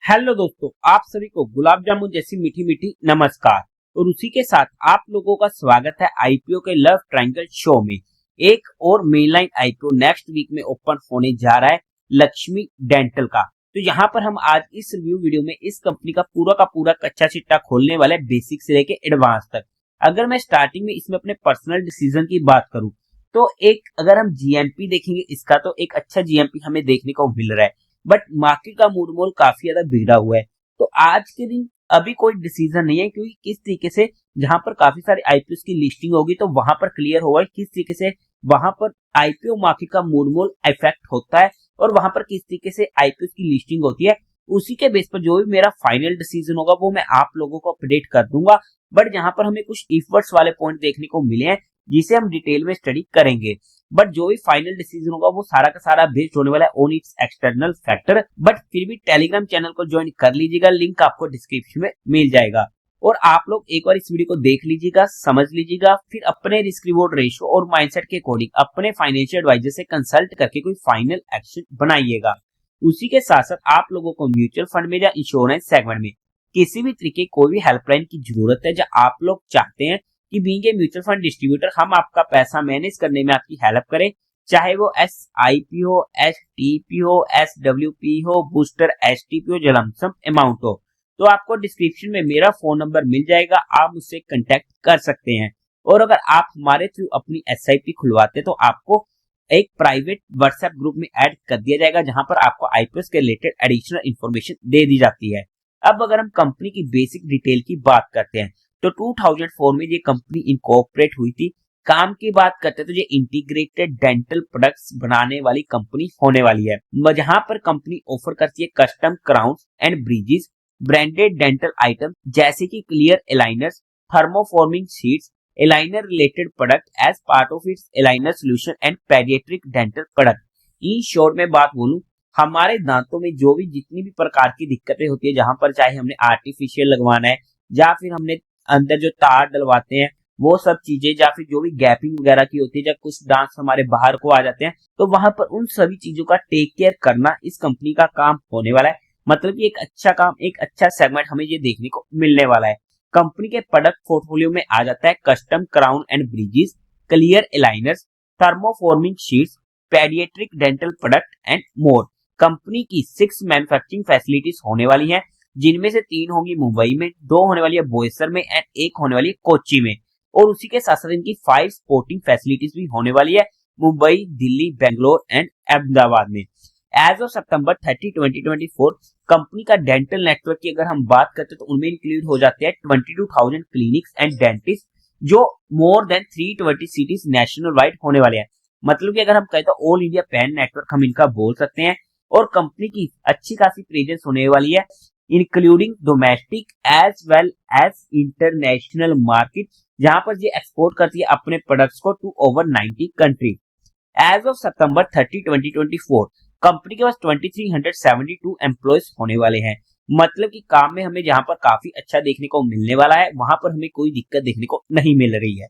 Hello दोस्तों, आप सभी को गुलाब जामुन जैसी मीठी मीठी नमस्कार। और उसी के साथ आप लोगों का स्वागत है आईपीओ के लव ट्रायंगल शो में। एक और मेनलाइन आईपीओ नेक्स्ट वीक में ओपन होने जा रहा है लक्ष्मी डेंटल का। तो यहाँ पर हम आज इस रिव्यू वीडियो में इस कंपनी का पूरा कच्चा चिट्टा खोलने वाले बेसिक से लेके एडवांस तक। अगर मैं स्टार्टिंग में इसमें अपने पर्सनल डिसीजन की बात करूं तो अगर हम जीएमपी देखेंगे इसका तो एक अच्छा जीएमपी हमें देखने को मिल रहा है, बट मार्केट का मूड मोल काफी ज्यादा बिगड़ा हुआ है। तो आज के दिन अभी कोई डिसीजन नहीं है, क्योंकि किस तरीके से जहां पर काफी सारे आईपीओ की लिस्टिंग होगी तो वहां पर क्लियर होगा किस तरीके से वहां पर आईपीओ मार्केट का मूड मोल इफेक्ट होता है और वहां पर किस तरीके से आईपीओ की लिस्टिंग होती है। उसी के बेस पर जो भी मेरा फाइनल डिसीजन होगा वो मैं आप लोगों को अपडेट कर दूंगा। बट यहाँ पर हमें कुछ इफर्ट्स वाले पॉइंट देखने को मिले हैं जिसे हम डिटेल में स्टडी करेंगे। बट जो भी फाइनल डिसीजन होगा वो सारा का सारा बेस्ड होने वाला है on it's external factor. But फिर भी टेलीग्राम चैनल को ज्वाइन कर लीजिएगा, लिंक आपको डिस्क्रिप्शन में मिल जाएगा। और आप लोग एक बार इस वीडियो को देख लीजिएगा, समझ लीजिएगा, फिर अपने रिस्क रिवॉर्ड रेशियो और माइंडसेट के अकॉर्डिंग अपने फाइनेंशियल एडवाइजर से कंसल्ट करके कोई फाइनल एक्शन बनाइएगा। उसी के साथ साथ आप लोगों को म्यूचुअल फंड में या इंश्योरेंस सेगमेंट में किसी भी तरीके कोई भी हेल्पलाइन की जरूरत है जहां आप लोग चाहते हैं कि being a mutual fund distributor हम आपका पैसा मैनेज करने में आपकी हेल्प करें, चाहे वो SIP हो, STP हो, SWP हो, बूस्टर STP हो, लमसम अमाउंट हो, तो आपको डिस्क्रिप्शन में मेरा फोन नंबर मिल जाएगा, आप मुझसे कांटेक्ट कर सकते हैं। और अगर आप हमारे थ्रू अपनी SIP खुलवाते तो आपको एक प्राइवेट व्हाट्सएप ग्रुप में ऐड कर दिया जाएगा जहां पर आपको आईपीओ के रिलेटेड एडिशनल इंफॉर्मेशन दे दी जाती है। अब अगर हम कंपनी की बेसिक डिटेल की बात करते हैं तो 2004 में ये कंपनी इनकॉर्पोरेट हुई थी। काम की बात करते हैं तो ये इंटीग्रेटेड डेंटल प्रोडक्ट्स बनाने वाली कंपनी होने वाली है, जहां पर कंपनी ऑफर करती है custom crowns and bridges, branded dental item जैसे कि clear aligners, thermoforming sheets, aligner related product as part of its aligner solution and pediatric dental product. In short में बात बोलूं, हमारे दांतों में जो भी जितनी भी प्रकार की दिक्कतें होती है, जहां पर चाहे हमने आर्टिफिशियल लगवाना है या फिर हमने अंदर जो तार डलवाते हैं वो सब चीजें, या फिर जो भी गैपिंग वगैरह की होती है जब कुछ दांत हमारे बाहर को आ जाते हैं, तो वहां पर उन सभी चीजों का टेक केयर करना इस कंपनी का काम होने वाला है। मतलब कि एक अच्छा काम, एक अच्छा सेगमेंट हमें ये देखने को मिलने वाला है। कंपनी के प्रोडक्ट पोर्टफोलियो में आ जाता है custom crown and bridges, clear aligners, thermoforming sheets, pediatric dental product and more. Company की 6 मैन्युफैक्चरिंग फैसिलिटीज होने वाली हैं, जिनमें से 3 होंगी मुंबई में, 2 होने वाली है बोईसर में एंड 1 होने वाली है कोच्चि में। और उसी के साथ साथ इनकी 5 स्पोर्टिंग फैसिलिटीज भी होने वाली है मुंबई, दिल्ली, बेंगलोर एंड अहमदाबाद में। एज ऑफ सितंबर 30, 2024 कंपनी का डेंटल नेटवर्क की अगर हम बात करते हैं तो उनमें इंक्लूड हो जाते हैं 22,000 क्लिनिक्स एंड डेंटिस्ट, जो more than 320 cities national wide होने वाले हैं। मतलब कि अगर हम कहें तो ऑल इंडिया पैन नेटवर्क हम इनका बोल सकते हैं। और कंपनी की अच्छी खासी प्रेजेंस होने वाली है including domestic as well as international market, जहां पर ये एक्सपोर्ट करती है अपने प्रोडक्ट्स को टू ओवर 90 कंट्री। एज ऑफ सितंबर 30, 2024 कंपनी के पास 2372 एम्प्लॉयज होने वाले हैं। मतलब कि काम में हमें जहां पर काफी अच्छा देखने को मिलने वाला है वहां पर हमें कोई दिक्कत देखने को नहीं मिल रही है।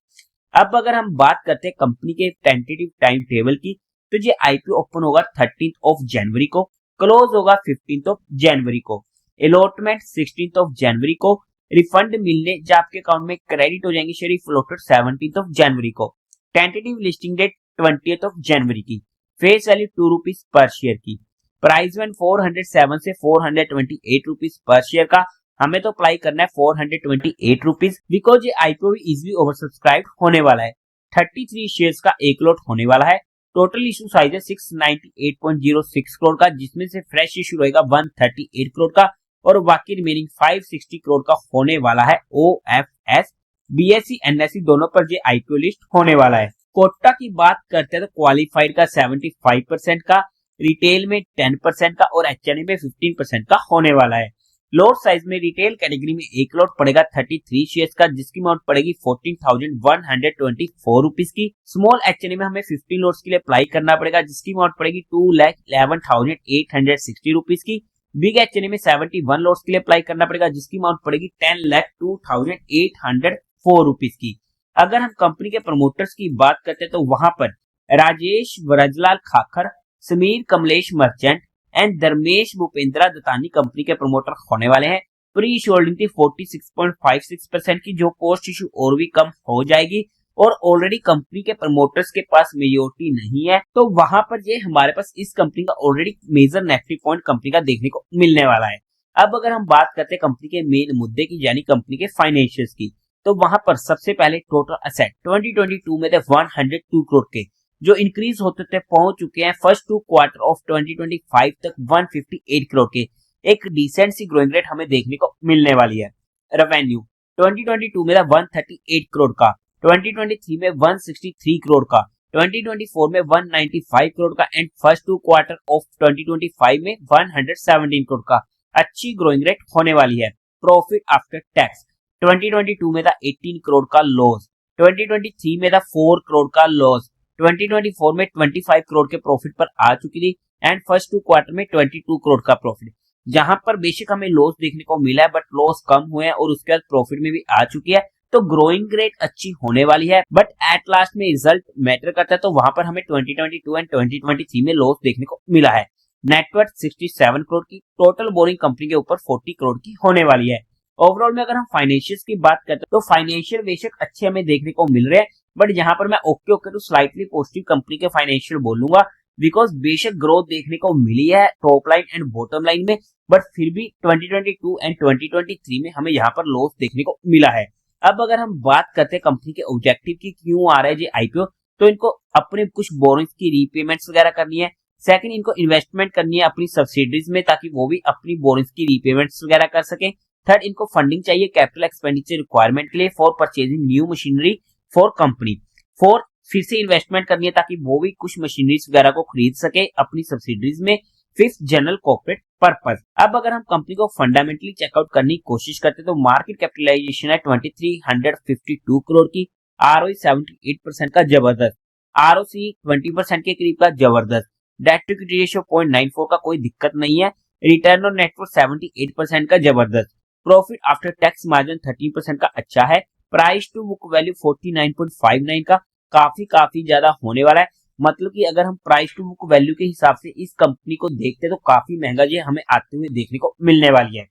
अब अगर हम बात करते हैं कंपनी के टेंटेटिव टाइम टेबल की, तो ये आईपीओ ओपन होगा 13 जनवरी को, क्लोज होगा 15 जनवरी को, अलॉटमेंट 16 जनवरी को, रिफंड मिलने जब आपके अकाउंट में क्रेडिट हो जाएंगे शेयर फ्लोटेड 17 जनवरी को, टेंटेटिव लिस्टिंग डेट 20 जनवरी की, face value 2 rupees per share की, प्राइस वन 407 से 428 रुपीज पर शेयर का। हमें तो अप्लाई करना है 428 रुपीज, बिकॉज ये आईपीओ भी इजिली ओवर सब्सक्राइब होने वाला है। 33 शेयर्स का एक लॉट होने वाला है। टोटल इशू साइज है 698.06 करोड़ का, जिसमें से फ्रेश इशू रहेगा 138 करोड़ का और बाकी रिमेनिंग 560 करोड़ का होने वाला है। OFS, BSE, NSE दोनों पर ये आईपीओ लिस्ट होने वाला है। कोटा की बात करते हैं तो क्वालिफाइड का 75% का, रिटेल में 10% का और HNI में 15% का होने वाला है। लॉट साइज में रिटेल कैटेगरी में एक लॉट पड़ेगा 33 शेयर्स का, जिसकी अमाउंट पड़ेगी 14,124 रुपीज की। स्मॉल HNI में हमें 15 लॉट्स के लिए अप्लाई करना पड़ेगा, जिसकी अमाउंट पड़ेगी 2,11,860 रुपीज की। बिग HNI में 71 लॉट्स के लिए अप्लाई करना पड़ेगा, जिसकी अमाउंट पड़ेगी 10,02,804 रुपीज की। अगर हम कंपनी के प्रमोटर्स की बात करते हैं तो वहां पर Rajesh Vrajlal Khakhar, Sameer Kamlesh Merchant, and Dharmesh Bhupendra Dattani company के प्रमोटर होने वाले हैं। प्री इशू होल्डिंग थी 46.56% की, जो पोस्ट इशू और भी कम हो जाएगी और ऑलरेडी कंपनी के प्रमोटर्स के पास मेजोरिटी नहीं है, तो वहां पर ये हमारे पास इस कंपनी का already major negative point company का देखने को मिलने वाला है। अब अगर हम बात करते हैं कंपनी के मेन मुद्दे की, यानी कंपनी के फाइनेंशियल्स की, तो वहां पर सबसे पहले टोटल असेट 2022 में थे 102 करोड़ के, जो इंक्रीज होते थे पहुंच चुके हैं फर्स्ट 2 क्वार्टर ऑफ 2025 तक 158 करोड़ के। एक डिसेंट सी ग्रोइंग रेट हमें देखने को मिलने वाली है। रेवेन्यू 2022 में था 138 करोड़ का, 2023 में 163 करोड़ का, 2024 में 195 करोड़ का एंड फर्स्ट 2 क्वार्टर ऑफ 2025 में 117 करोड़ का। अच्छी ग्रोइंग रेट होने वाली है। प्रॉफिट आफ्टर टैक्स 2022 में था 18 करोड़ का लॉस, 2023 में था 4 करोड़ का लॉस, 2024 में 25 करोड़ के प्रॉफिट पर आ चुकी थी एंड फर्स्ट 2 क्वार्टर में 22 करोड़ का प्रॉफिट। जहां पर बेशक हमें लॉस देखने को मिला है, बट लॉस कम हुए हैं और उसके बाद प्रॉफिट में भी आ चुकी है, तो ग्रोइंग रेट अच्छी होने वाली है। बट एट लास्ट में रिजल्ट मैटर करता है, तो वहां पर हमें 2022 एंड 2023 में लॉस देखने को मिला है। नेटवर्थ 67 करोड़ की, टोटल बोरिंग कंपनी के ऊपर 40 करोड़ की होने वाली है। ओवरऑल में अगर हम फाइनेंशियल्स की बात करते हैं, तो फाइनेंशियल बेशक अच्छे हमें देखने को मिल रहे हैं, बट यहाँ पर मैं ओके ओके तो स्लाइटली पॉजिटिव कंपनी के फाइनेंशियल बोलूंगा, बिकॉज बेशक ग्रोथ देखने को मिली है top line and bottom line में, बट फिर भी 2022 एंड 2023 में हमें यहाँ पर लॉस देखने को मिला है। अब अगर हम बात करते हैं कंपनी के ऑब्जेक्टिव की, क्यों आ रहा है ये आईपीओ, तो इनको अपने कुछ बोरिंग्स की रीपेमेंट्स वगैरह करनी है। सेकंड, इनको इन्वेस्टमेंट करनी है अपनी सब्सिडीज में, ताकि वो भी अपनी बोरिंग्स की रीपेमेंट्स वगैरह कर सके। थर्ड, इनको फंडिंग चाहिए कैपिटल एक्सपेंडिचर रिक्वायरमेंट के लिए for purchasing new machinery for company. Fourth, फिर से इन्वेस्टमेंट करनी है ताकि वो भी कुछ मशीनरीज वगैरह को खरीद सके अपनी सब्सिडीज में। Fifth, general corporate purpose. अब अगर हम कंपनी को फंडामेंटली चेकआउट करने की कोशिश करते हैं, तो मार्केट कैपिटलाइजेशन है 2352 करोड़ की, आरओई 78% का जबरदस्त, आरओसी 20% के करीब का जबरदस्त, डेट टू इक्विटी रेशियो 0.94 का कोई दिक्कत नहीं है, रिटर्न ऑन नेटवर्थ 78% का जबरदस्त, प्रॉफिट आफ्टर टैक्स मार्जिन 13% का अच्छा है, प्राइस टू बुक वैल्यू 49.59 का काफी ज्यादा होने वाला है। मतलब कि अगर हम प्राइस टू बुक वैल्यू के हिसाब से इस कंपनी को देखते हैं, तो काफी महंगा ये हमें आते हुए देखने को मिलने वाली है।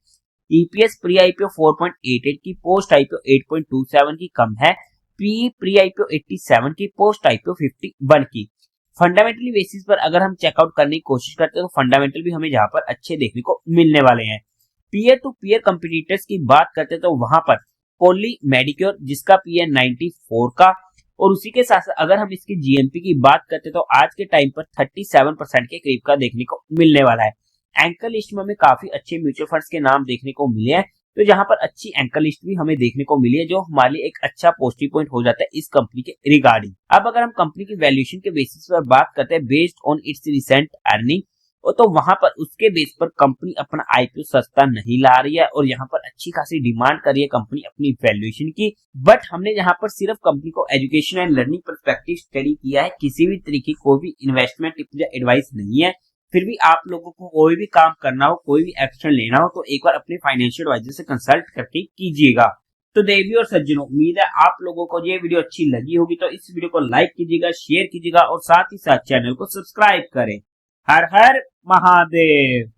ईपीएस प्री आईपीओ 4.88 की, पोस्ट आईपीओ 8.27 की कम है, पी प्री आईपीओ 87 की, पोस्ट आईपीओ 51 की। फंडामेंटली बेसिस पर अगर हम चेकआउट करने की कोशिश करते हैं, तो फंडामेंटल भी हमें यहाँ पर अच्छे देखने को मिलने वाले हैं। पीयर टू पीयर कंपटीटर्स की बात करते हैं, तो वहां पर पॉली मेडिक्योर जिसका पीए 94 का, और उसी के साथ अगर हम इसकी जीएमपी की बात करते हैं, तो आज के टाइम पर 37% के करीब का देखने को मिलने वाला है। एंकर लिस्ट में हमें काफी अच्छे म्यूचुअल फंड्स के नाम देखने को मिले हैं, तो जहां पर अच्छी एंकर लिस्ट भी हमें देखने को मिली है, जो हमारे लिए एक अच्छा पॉजिटिव पॉइंट हो जाता है इस कंपनी के रिगार्डिंग। अब अगर हम कंपनी की वैल्यूएशन के बेसिस पर बात करते हैं based on it's recent earning, तो वहां पर उसके बेस पर कंपनी अपना आईपीओ सस्ता नहीं ला रही है और यहाँ पर अच्छी खासी डिमांड कर रही है कंपनी अपनी वैल्यूएशन की। बट हमने यहाँ पर सिर्फ कंपनी को education and learning perspective study किया है, किसी भी तरीके कोई भी इन्वेस्टमेंट टिप या एडवाइस नहीं है। फिर भी आप लोगों को कोई भी काम करना हो, कोई भी एक्शन लेना हो, तो एक बार अपने फाइनेंशियल एडवाइजर से कंसल्ट करके कीजिएगा। तो देवी और सज्जनों, उम्मीद है आप लोगों को ये वीडियो अच्छी लगी होगी, तो इस वीडियो को लाइक कीजिएगा, शेयर कीजिएगा और साथ ही साथ चैनल को सब्सक्राइब करें। हर हर महादेव।